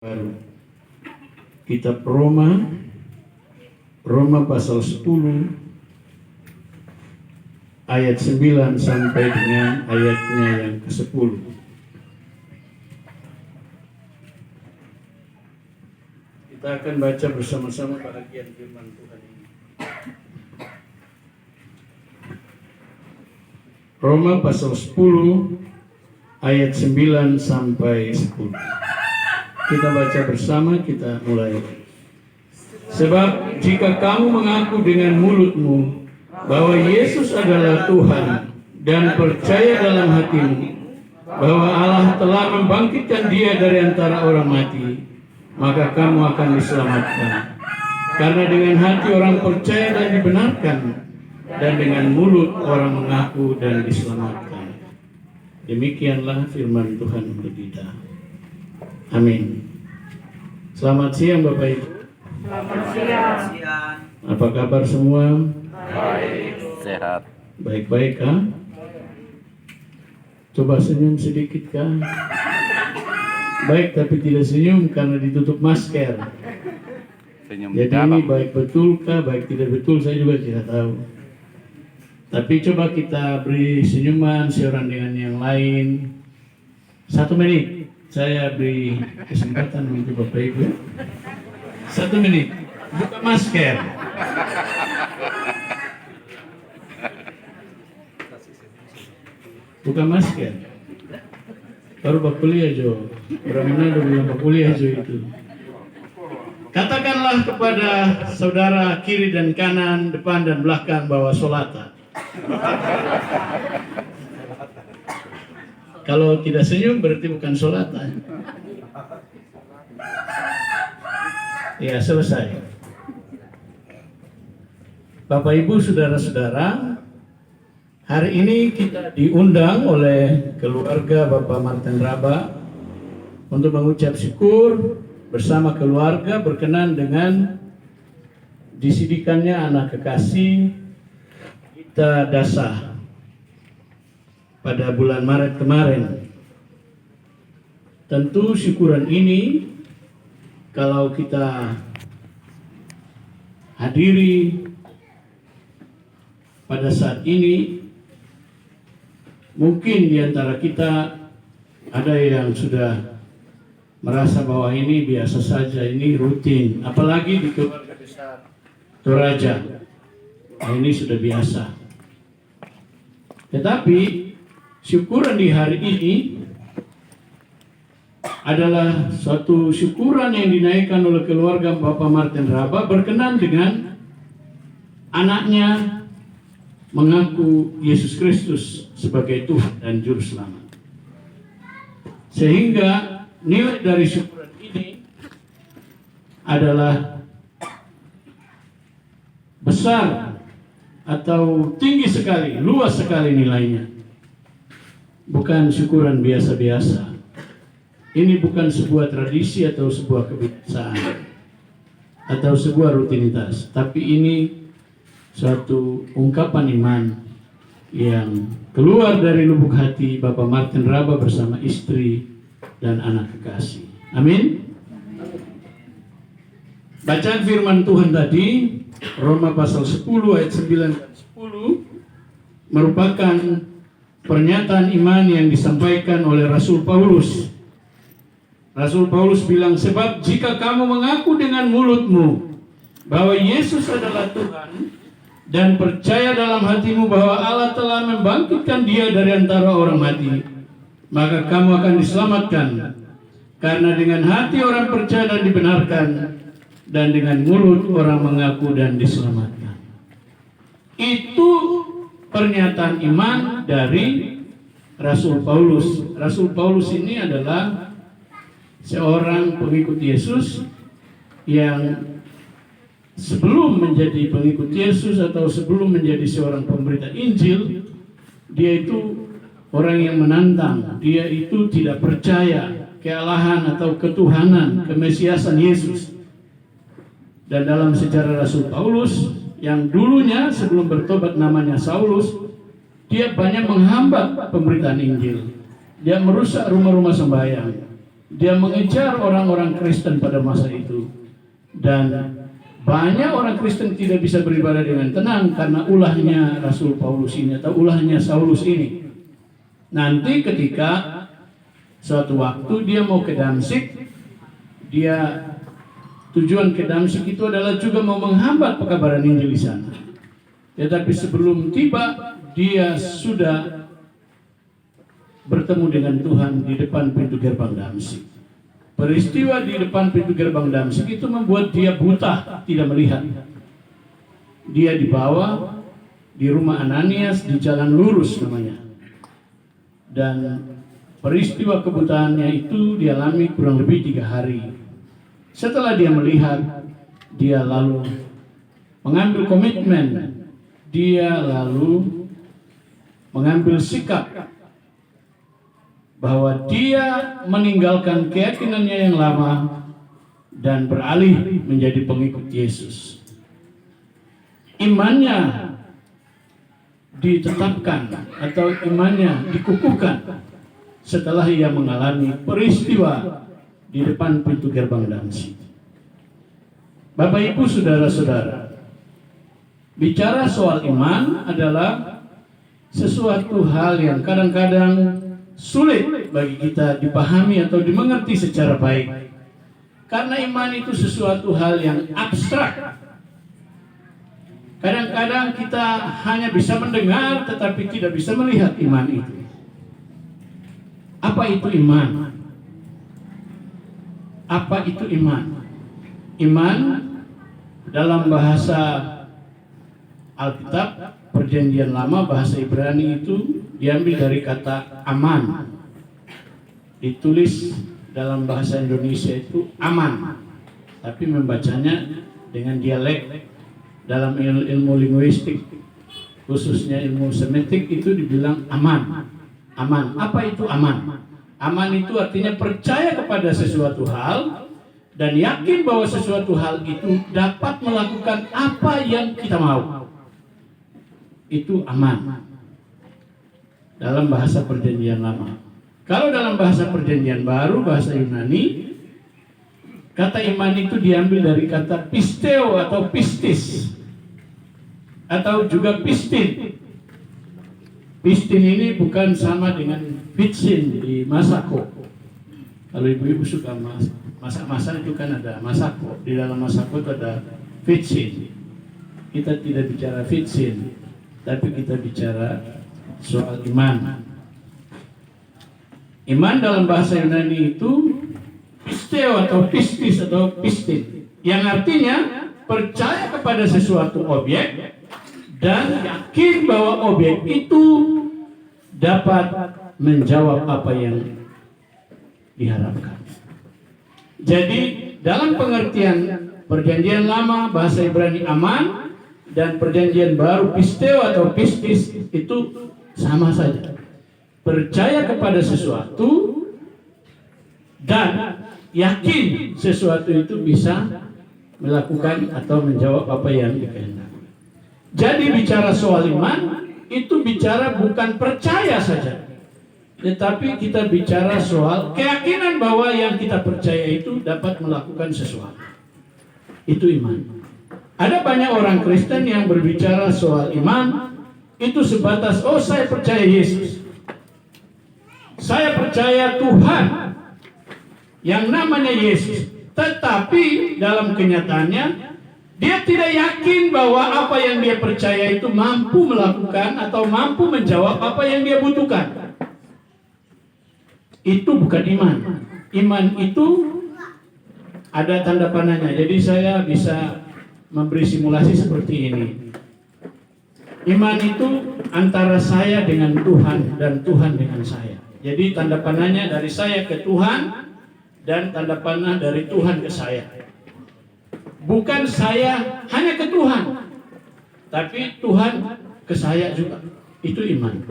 Baru kitab Roma pasal 10 ayat 9 sampai dengan ayatnya yang ke-10. Kita akan baca bersama-sama bagian firman Tuhan ini. Roma pasal 10 ayat 9 sampai 10. Kita baca bersama, kita mulai. Sebab jika kamu mengaku dengan mulutmu bahwa Yesus adalah Tuhan dan percaya dalam hatimu bahwa Allah telah membangkitkan Dia dari antara orang mati, maka kamu akan diselamatkan. Karena dengan hati orang percaya dan dibenarkan, dan dengan mulut orang mengaku dan diselamatkan. Demikianlah firman Tuhan untuk kita. Amin. Selamat siang Bapak Ibu. Selamat siang. Apa kabar semua? Baik, sehat. Baik-baik kah? Coba senyum sedikit kah? Baik tapi tidak senyum karena ditutup masker. Senyum Jadi ini baik betul kah? Baik tidak betul saya juga tidak tahu. Tapi coba kita beri senyuman seorang dengan yang lain. 1 menit. Saya beri kesempatan untuk Bapak Ibu. 1 menit. Buka masker. Buka masker. Baru Pak kuliah Jo. Orang Manado bilang Pak kuliah Jo itu. Katakanlah kepada saudara kiri dan kanan, depan dan belakang bahwa sholata. Kalau tidak senyum berarti bukan sholata. Ya, selesai. Bapak Ibu, saudara-saudara, hari ini kita diundang oleh keluarga Bapak Martin Raba untuk mengucap syukur bersama keluarga berkenan dengan disidikannya anak kekasih kita Dasa pada bulan Maret kemarin. Tentu syukuran ini kalau kita hadiri pada saat ini, mungkin di antara kita ada yang sudah merasa bahwa ini biasa saja, ini rutin, apalagi di keluarga besar Toraja. Nah, ini sudah biasa. Tetapi syukuran di hari ini adalah suatu syukuran yang dinaikkan oleh keluarga Bapak Martin Raba berkenan dengan anaknya mengaku Yesus Kristus sebagai Tuhan dan Juru Selamat. Sehingga nilai dari syukuran ini adalah besar atau tinggi sekali, luas sekali nilainya. Bukan syukuran biasa-biasa. Ini bukan sebuah tradisi atau sebuah kebiasaan atau sebuah rutinitas, tapi ini suatu ungkapan iman yang keluar dari lubuk hati Bapak Martin Raba bersama istri dan anak kekasih. Amin. Bacaan firman Tuhan tadi, Roma pasal 10 ayat 9 dan 10 merupakan pernyataan iman yang disampaikan oleh Rasul Paulus. Rasul Paulus bilang, sebab jika kamu mengaku dengan mulutmu bahwa Yesus adalah Tuhan dan percaya dalam hatimu bahwa Allah telah membangkitkan Dia dari antara orang mati, maka kamu akan diselamatkan. Karena dengan hati orang percaya dan dibenarkan, dan dengan mulut orang mengaku dan diselamatkan. Itu pernyataan iman dari Rasul Paulus. Rasul Paulus ini adalah seorang pengikut Yesus yang sebelum menjadi pengikut Yesus atau sebelum menjadi seorang pemberita Injil, dia itu orang yang menantang. Dia itu tidak percaya kealahan atau ketuhanan, kemesiasan Yesus. Dan dalam sejarah Rasul Paulus yang dulunya sebelum bertobat namanya Saulus, dia banyak menghambat pemberitaan Injil. Dia merusak rumah-rumah sembahyang. Dia mengejar orang-orang Kristen pada masa itu. Dan banyak orang Kristen tidak bisa beribadah dengan tenang karena ulahnya Rasul Paulus ini atau ulahnya Saulus ini. Nanti ketika suatu waktu dia mau ke Damsyik, tujuan ke Damsyik itu adalah juga mau menghambat pekabaran Injil di sana. Tetapi sebelum tiba, dia sudah bertemu dengan Tuhan di depan pintu gerbang Damsyik. Peristiwa di depan pintu gerbang Damsyik itu membuat dia buta, tidak melihat. Dia dibawa di rumah Ananias di Jalan Lurus namanya. Dan peristiwa kebutaannya itu dialami kurang lebih 3 hari. Setelah dia melihat, dia lalu mengambil komitmen. Dia lalu mengambil sikap bahwa dia meninggalkan keyakinannya yang lama dan beralih menjadi pengikut Yesus. Imannya ditetapkan atau imannya dikukuhkan setelah ia mengalami peristiwa di depan pintu gerbang Damsyik. Bapak Ibu saudara-saudara, bicara soal iman adalah sesuatu hal yang kadang-kadang sulit bagi kita dipahami atau dimengerti secara baik. Karena iman itu sesuatu hal yang abstrak. Kadang-kadang kita hanya bisa mendengar tetapi tidak bisa melihat iman itu. Apa itu iman? Apa itu iman? Iman dalam bahasa Alkitab Perjanjian Lama, bahasa Ibrani itu diambil dari kata aman. Ditulis dalam bahasa Indonesia itu aman, tapi membacanya dengan dialek. Dalam ilmu linguistik, khususnya ilmu semetik, itu dibilang aman. Aman. Apa itu aman? Aman itu artinya percaya kepada sesuatu hal dan yakin bahwa sesuatu hal itu dapat melakukan apa yang kita mau. Itu aman dalam bahasa Perjanjian Lama. Kalau dalam bahasa Perjanjian Baru, bahasa Yunani, kata iman itu diambil dari kata pisteo atau pistis, atau juga pistin. Pistin ini bukan sama dengan vitsin di Masako. Kalau ibu-ibu suka masak-masak itu kan ada Masako. Di dalam Masako itu ada vitsin. Kita tidak bicara vitsin, tapi kita bicara soal iman. Iman dalam bahasa Yunani itu pisteo atau pistis atau pistin, yang artinya percaya kepada sesuatu objek dan yakin bahwa objek itu dapat menjawab apa yang diharapkan. Jadi dalam pengertian Perjanjian Lama bahasa Ibrani aman dan Perjanjian Baru pisteo atau pistis itu sama saja. Percaya kepada sesuatu dan yakin sesuatu itu bisa melakukan atau menjawab apa yang dikehendaki. Jadi bicara soal iman itu bicara bukan percaya saja, tetapi kita bicara soal keyakinan bahwa yang kita percaya itu dapat melakukan sesuatu. Itu iman. Ada banyak orang Kristen yang berbicara soal iman itu sebatas, oh saya percaya Yesus, saya percaya Tuhan yang namanya Yesus, tetapi dalam kenyataannya dia tidak yakin bahwa apa yang dia percaya itu mampu melakukan atau mampu menjawab apa yang dia butuhkan. Itu bukan iman. Iman itu ada tanda panahnya. Jadi saya bisa memberi simulasi seperti ini. Iman itu antara saya dengan Tuhan dan Tuhan dengan saya. Jadi tanda panahnya dari saya ke Tuhan dan tanda panah dari Tuhan ke saya. Bukan saya hanya ke Tuhan, tapi Tuhan ke saya juga. Itu iman.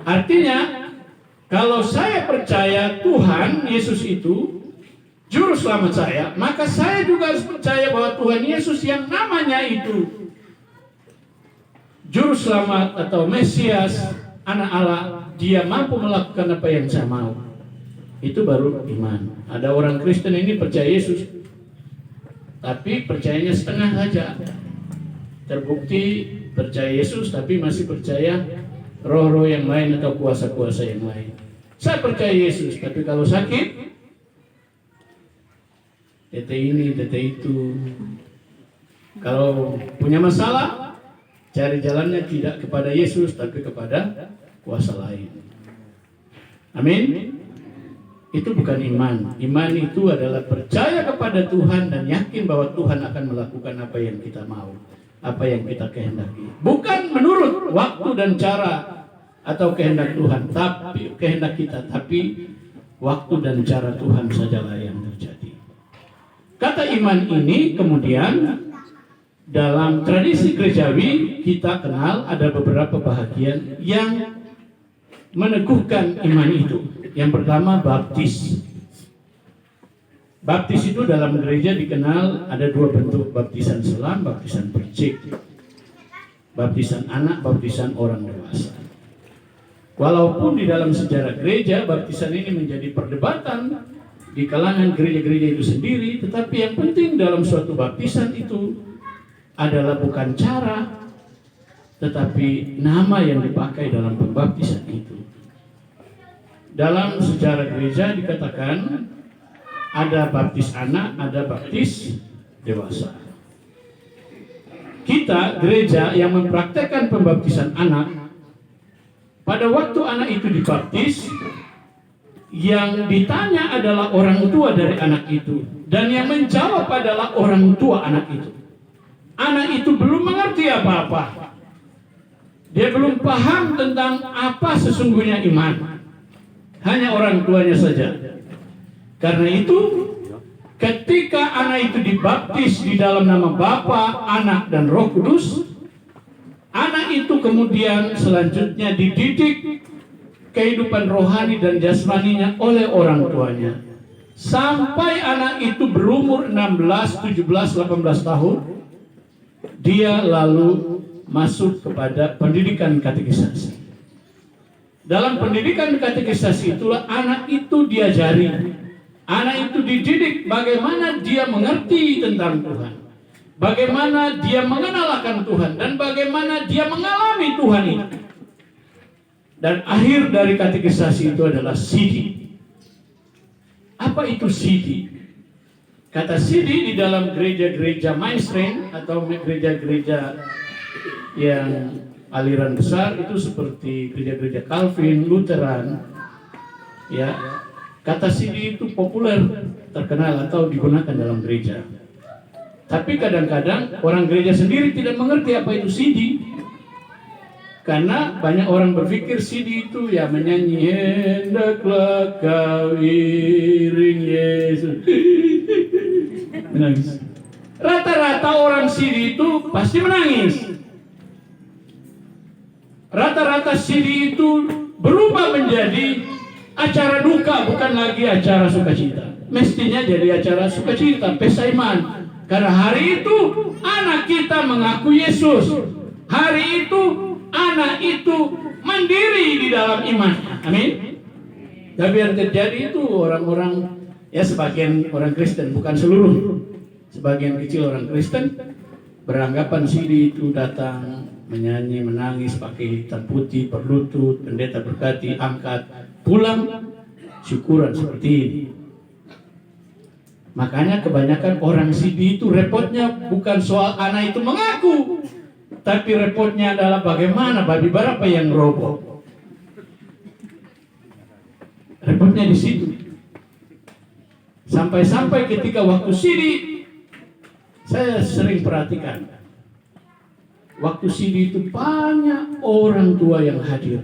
Artinya, kalau saya percaya Tuhan Yesus itu juru selamat saya, maka saya juga harus percaya bahwa Tuhan Yesus yang namanya itu juru selamat atau Mesias, anak Allah, dia mampu melakukan apa yang saya mau. Itu baru iman. Ada orang Kristen ini percaya Yesus, tapi percayanya setengah saja. Terbukti percaya Yesus, tapi masih percaya roh-roh yang lain atau kuasa-kuasa yang lain. Saya percaya Yesus, tapi kalau sakit, tete ini, tete itu. Kalau punya masalah, cari jalannya tidak kepada Yesus, tapi kepada kuasa lain. Amin. Itu bukan iman. Iman itu adalah percaya kepada Tuhan dan yakin bahwa Tuhan akan melakukan apa yang kita mau, apa yang kita kehendaki. Bukan menurut waktu dan cara atau kehendak Tuhan, tapi kehendak kita, tapi waktu dan cara Tuhan sajalah yang terjadi. Kata iman ini kemudian dalam tradisi gerejawi kita kenal ada beberapa bahagian yang meneguhkan iman itu. Yang pertama, baptis. Baptis itu dalam gereja dikenal ada dua bentuk, baptisan selam, baptisan percik. Baptisan anak, baptisan orang dewasa. Walaupun di dalam sejarah gereja, baptisan ini menjadi perdebatan di kalangan gereja-gereja itu sendiri, tetapi yang penting dalam suatu baptisan itu adalah bukan cara, tetapi nama yang dipakai dalam pembaptisan itu. Dalam sejarah gereja dikatakan ada baptis anak, ada baptis dewasa. Kita gereja yang mempraktekkan pembaptisan anak, pada waktu anak itu dibaptis, yang ditanya adalah orang tua dari anak itu, dan yang menjawab adalah orang tua anak itu. Anak itu belum mengerti apa-apa. Dia belum paham tentang apa sesungguhnya iman. Hanya orang tuanya saja. Karena itu, ketika anak itu dibaptis di dalam nama Bapa, Anak, dan Roh Kudus, anak itu kemudian selanjutnya dididik kehidupan rohani dan jasmaninya oleh orang tuanya. Sampai anak itu berumur 16, 17, 18 tahun, dia lalu masuk kepada pendidikan katekisasi. Dalam pendidikan katekisasi itulah anak itu diajari, anak itu dididik bagaimana dia mengerti tentang Tuhan, bagaimana dia mengenal akan Tuhan, dan bagaimana dia mengalami Tuhan itu. Dan akhir dari katekisasi itu adalah sidi. Apa itu sidi? Kata sidi di dalam gereja-gereja mainstream atau gereja-gereja yang aliran besar itu seperti gereja-gereja Calvin, Lutheran, ya, kata sidi itu populer, terkenal atau digunakan dalam gereja. Tapi kadang-kadang orang gereja sendiri tidak mengerti apa itu sidi, karena banyak orang berpikir sidi itu ya menyanyi hendaklah kau iring Yesus, menangis. Rata-rata orang sidi itu pasti menangis. Rata-rata sidi itu berubah menjadi acara duka, bukan lagi acara sukacita. Mestinya jadi acara sukacita, pesta iman. Karena hari itu anak kita mengaku Yesus. Hari itu anak itu mandiri di dalam iman. Amin. Tapi yang terjadi itu orang-orang, ya sebagian orang Kristen, bukan seluruh, sebagian kecil orang Kristen beranggapan sidi itu datang menyanyi, menangis, pakai hitam putih, berlutut, pendeta berkati, angkat, pulang, syukuran seperti ini. Makanya kebanyakan orang sidi itu repotnya bukan soal anak itu mengaku, tapi repotnya adalah bagaimana babi berapa yang roboh. Repotnya di situ. Sampai-sampai ketika waktu sidi, saya sering perhatikan. Waktu sidi itu banyak orang tua yang hadir,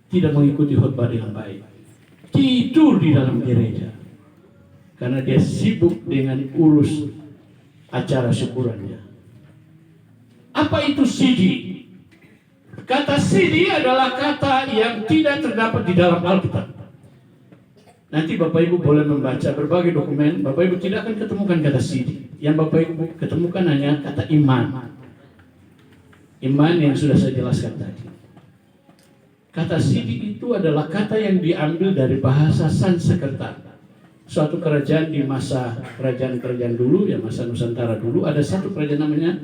tidak mengikuti khotbah dengan baik, tidur di dalam gereja, karena dia sibuk dengan urus acara syukurannya. Apa itu sidi? Kata sidi adalah kata yang tidak terdapat di dalam Alkitab. Nanti Bapak Ibu boleh membaca berbagai dokumen, Bapak Ibu tidak akan ketemukan kata sidi. Yang Bapak Ibu ketemukan hanya kata iman. Iman yang sudah saya jelaskan tadi. Kata sidi itu adalah kata yang diambil dari bahasa Sanskerta. Suatu kerajaan di masa kerajaan-kerajaan dulu, ya masa Nusantara dulu, ada satu kerajaan namanya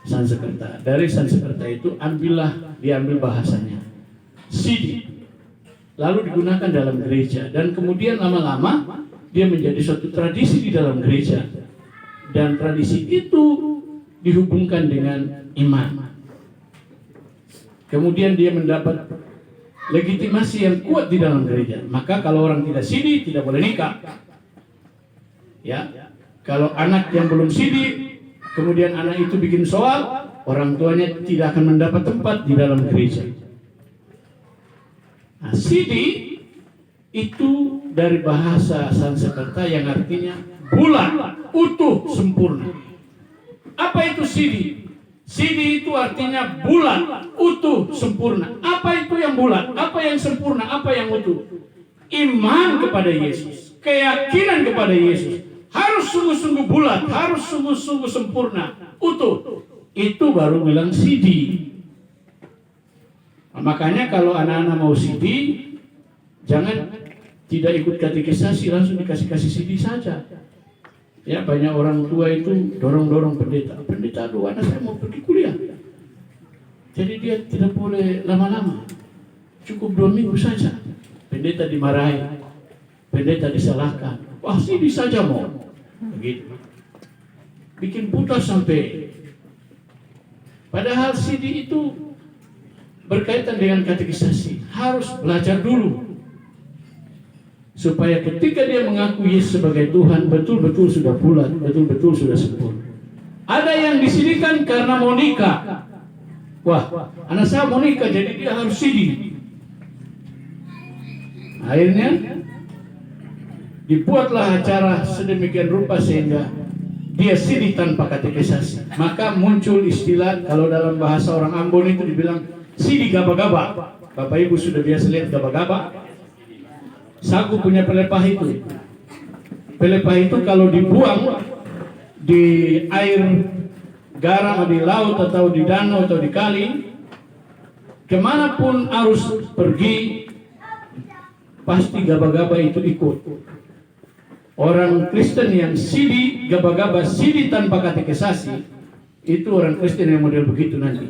Sanskerta. Dari Sanskerta itu diambil bahasanya. Sidi. Lalu digunakan dalam gereja. Dan kemudian lama-lama dia menjadi suatu tradisi di dalam gereja. Dan tradisi itu dihubungkan dengan iman. Kemudian dia mendapat legitimasi yang kuat di dalam gereja. Maka kalau orang tidak sidi, tidak boleh nikah. Ya, kalau anak yang belum sidi, kemudian anak itu bikin soal, orang tuanya tidak akan mendapat tempat di dalam gereja. Nah, sidi itu dari bahasa Sanskerta yang artinya bulat, utuh, sempurna. Apa itu sidi? Sidi itu artinya bulat, utuh, sempurna. Apa itu yang bulat? Apa yang sempurna? Apa yang utuh? Iman kepada Yesus, keyakinan kepada Yesus harus sungguh-sungguh bulat, harus sungguh-sungguh sempurna, utuh. Itu baru bilang sidi. Nah, makanya kalau anak-anak mau sidi, jangan tidak ikut katekisasi, langsung dikasih sidi saja. Ya, banyak orang tua itu dorong-dorong pendeta. Pendeta, aduh anak saya mau pergi kuliah. Jadi dia tidak boleh lama-lama. Cukup 2 minggu saja. Pendeta dimarahi. Pendeta disalahkan. Wah, sidi saja mau. Begitu. Bikin buta sampai. Padahal sidi itu berkaitan dengan katekisasi. Harus belajar dulu. Supaya ketika dia mengaku Yesus sebagai Tuhan, betul-betul sudah bulat, betul-betul sudah sempurna. Ada yang disidikan karena mau nikah. Wah, anak saya mau nikah, jadi dia harus sidi. Akhirnya dibuatlah acara sedemikian rupa sehingga dia sidi tanpa katekisasi. Maka muncul istilah, kalau dalam bahasa orang Ambon itu dibilang sidi gaba-gaba. Bapak Ibu sudah biasa lihat gaba-gaba. Sagu punya pelepah itu. Pelepah itu kalau dibuang di air garam, di laut atau di danau atau di kali, kemanapun arus pergi, pasti gaba-gaba itu ikut. Orang Kristen yang sidi, gaba-gaba sidi tanpa katekisasi, itu orang Kristen yang model begitu nanti.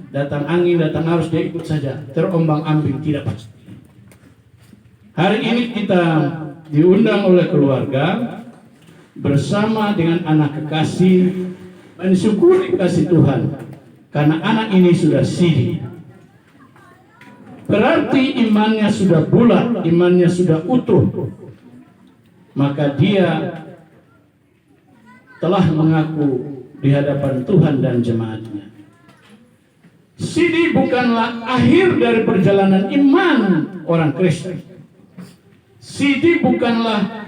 Datang angin, datang arus, dia ikut saja, terombang-ambing, tidak pasti. Hari ini kita diundang oleh keluarga bersama dengan anak kekasih mensyukuri kasih Tuhan karena anak ini sudah sidi. Berarti imannya sudah bulat, imannya sudah utuh. Maka dia telah mengaku di hadapan Tuhan dan jemaatnya. Sidi bukanlah akhir dari perjalanan iman orang Kristen. Sidi bukanlah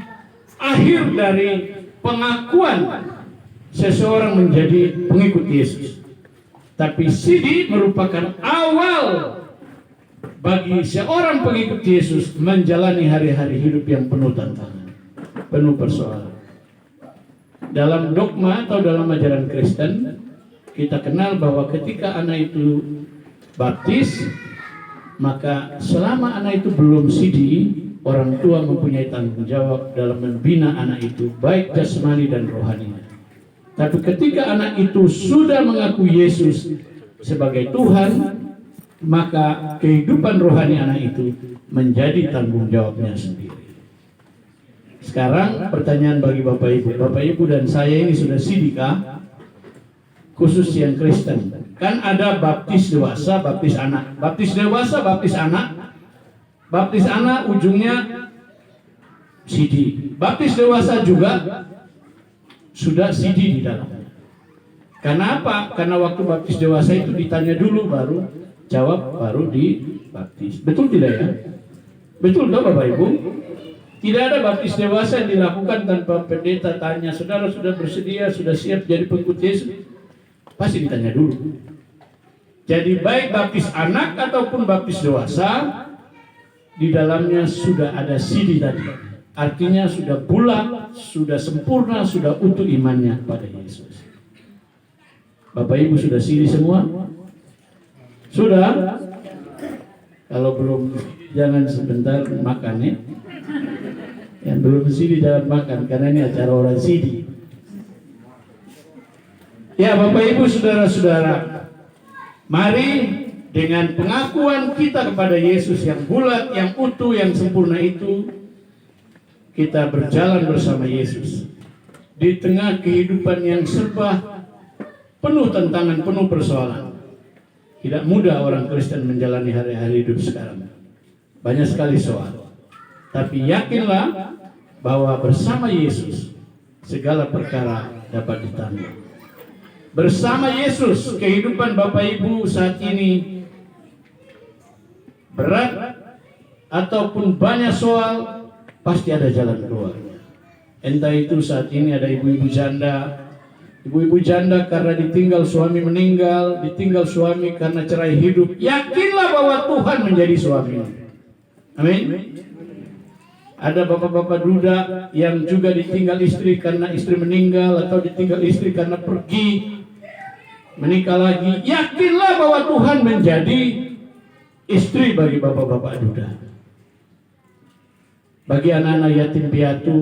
akhir dari pengakuan seseorang menjadi pengikut Yesus. Tapi sidi merupakan awal bagi seorang pengikut Yesus menjalani hari-hari hidup yang penuh tantangan, penuh persoalan. Dalam dogma atau dalam ajaran Kristen, kita kenal bahwa ketika anak itu baptis, maka selama anak itu belum sidi, orang tua mempunyai tanggung jawab dalam membina anak itu, baik jasmani dan rohaninya. Tapi ketika anak itu sudah mengaku Yesus sebagai Tuhan, maka kehidupan rohani anak itu menjadi tanggung jawabnya sendiri. Sekarang pertanyaan bagi Bapak Ibu dan saya ini sudah sidikah? Khusus yang Kristen. Kan ada baptis dewasa, baptis anak. Baptis dewasa, baptis anak. Baptis anak ujungnya sidi. Baptis dewasa juga sudah sidi di dalamnya. Karena apa? Karena waktu baptis dewasa itu ditanya dulu, baru jawab, baru dibaptis. Betul tidak ya? Betul tak Bapak Ibu? Tidak ada baptis dewasa yang dilakukan tanpa pendeta tanya, saudara sudah bersedia, sudah siap jadi pengikut Yesus? Pasti ditanya dulu. Jadi baik baptis anak ataupun baptis dewasa, di dalamnya sudah ada sidi tadi. Artinya sudah bulat, sudah sempurna, sudah utuh imannya pada Yesus. Bapak Ibu sudah sidi semua? Sudah? Kalau belum, jangan sebentar makan ya. Yang belum sidi jangan makan, karena ini acara orang sidi. Ya Bapak Ibu Saudara-saudara, mari dengan pengakuan kita kepada Yesus yang bulat, yang utuh, yang sempurna itu, kita berjalan bersama Yesus di tengah kehidupan yang serba penuh tantangan, penuh persoalan. Tidak mudah orang Kristen menjalani hari-hari hidup sekarang. Banyak sekali soal. Tapi yakinlah bahwa bersama Yesus segala perkara dapat ditanggung. Bersama Yesus kehidupan Bapak Ibu saat ini berat ataupun banyak soal, pasti ada jalan keluar. Entah itu saat ini ada ibu-ibu janda. Ibu-ibu janda karena ditinggal suami meninggal, ditinggal suami karena cerai hidup. Yakinlah bahwa Tuhan menjadi suami. Amin. Ada bapak-bapak duda yang juga ditinggal istri karena istri meninggal, atau ditinggal istri karena pergi menikah lagi. Yakinlah bahwa Tuhan menjadi istri bagi bapak-bapak duda. Bagi anak-anak yatim piatu,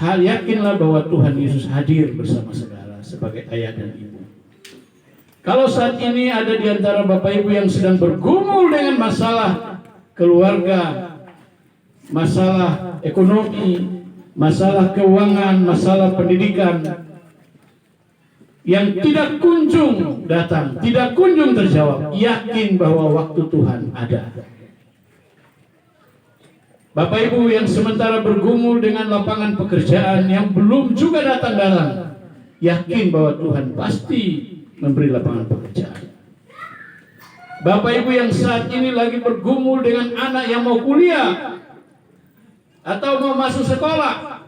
yakinlah bahwa Tuhan Yesus hadir bersama saudara sebagai ayah dan ibu. Kalau saat ini ada di antara Bapak Ibu yang sedang bergumul dengan masalah keluarga, masalah ekonomi, masalah keuangan, masalah pendidikan yang tidak kunjung datang, tidak kunjung terjawab, yakin bahwa waktu Tuhan ada. Bapak Ibu yang sementara bergumul dengan lapangan pekerjaan yang belum juga datang, yakin bahwa Tuhan pasti memberi lapangan pekerjaan. Bapak Ibu yang saat ini lagi bergumul dengan anak yang mau kuliah atau mau masuk sekolah,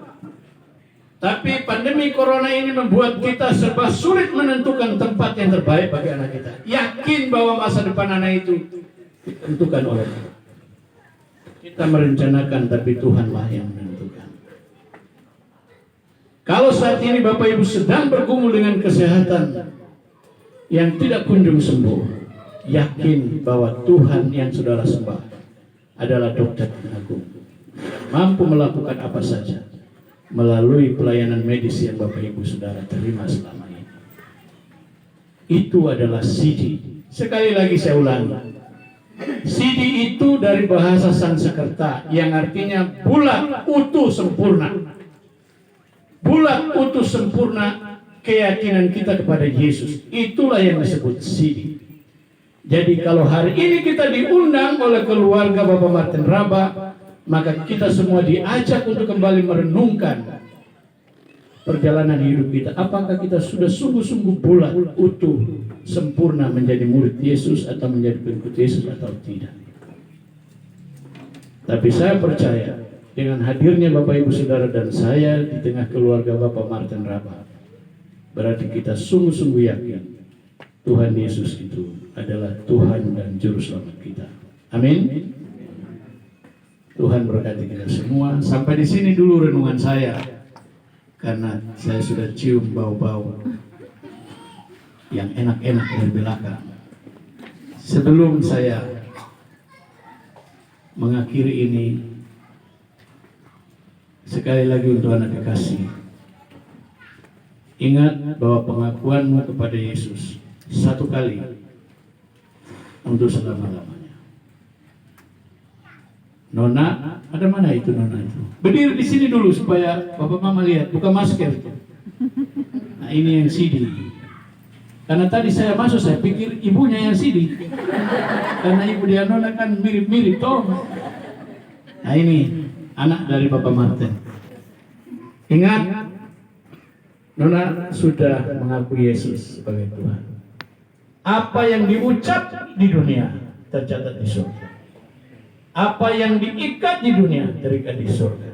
tapi pandemi corona ini membuat kita serba sulit menentukan tempat yang terbaik bagi anak kita. Yakin bahwa masa depan anak itu ditentukan oleh Tuhan. Kita merencanakan, tapi Tuhanlah yang menentukan. Kalau saat ini Bapak Ibu sedang bergumul dengan kesehatan yang tidak kunjung sembuh, yakin bahwa Tuhan yang saudara sembah adalah dokter yang agung, mampu melakukan apa saja melalui pelayanan medis yang Bapak Ibu saudara terima selama ini. Itu adalah sidi. Sekali lagi saya ulangi, sidi itu dari bahasa Sanskerta yang artinya bulat, utuh, sempurna. Bulat, utuh, sempurna keyakinan kita kepada Yesus. Itulah yang disebut sidi. Jadi kalau hari ini kita diundang oleh keluarga Bapak Martin Raba, maka kita semua diajak untuk kembali merenungkan perjalanan hidup kita. Apakah kita sudah sungguh-sungguh bulat, utuh, sempurna menjadi murid Yesus atau menjadi pengikut Yesus atau tidak? Tapi saya percaya dengan hadirnya Bapak Ibu Saudara dan saya di tengah keluarga Bapak Martin Raba, berarti kita sungguh-sungguh yakin Tuhan Yesus itu adalah Tuhan dan Juru Selamat kita. Amin. Tuhan berkati kita semua. Sampai di sini dulu renungan saya, karena saya sudah cium bau-bau yang enak-enak dari belakang. Sebelum saya mengakhiri ini, sekali lagi untuk anak kekasih, ingat bahwa pengakuanmu kepada Yesus satu kali untuk selama-lamanya. Nona, ada mana itu Nona itu? Berdiri di sini dulu supaya Bapak Mama lihat, buka masker itu. Nah, ini yang CD. Karena tadi saya masuk, saya pikir ibunya yang CD. Karena ibu dia Nona kan mirip-mirip toh. Nah, ini anak dari Bapak Martin. Ingat, Nona sudah mengakui Yesus sebagai Tuhan. Apa yang diucap di dunia tercatat di surga. Apa yang diikat di dunia terikat di surga.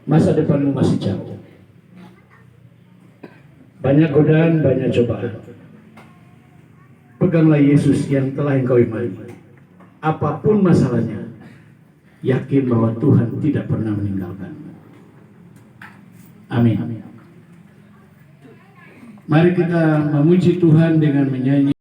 Masa depanmu masih jauh. Banyak godaan, banyak cobaan. Peganglah Yesus yang telah engkau imani. Apapun masalahnya, yakin bahwa Tuhan tidak pernah meninggalkanmu. Amin. Mari kita memuji Tuhan dengan menyanyi.